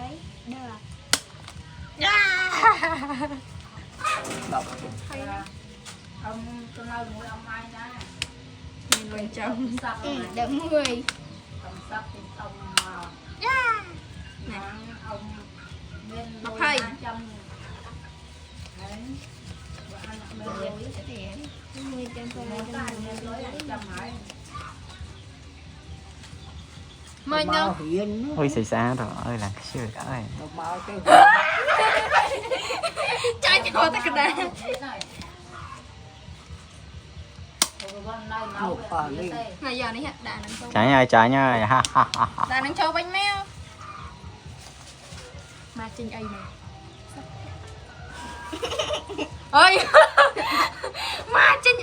đấy được đọc ông tôi nói mũi ông ai đó mình luôn chồng sắp đỡ 10 ông sắp thì ông nè ông bên bọc đôi hay 200 đấy và ăn bên đôi 10 trăm nó có ăn bên đôi 200 hả mời nhau hiền ôi xì xa rồi ơi là cái siêu đó ơi nó bao cái trái cho ta cái đây này giờ này đà nắng châu trái nha ha ha ha ha. đà nắng châu bánh mèo mà trình ấy này ơi mà trình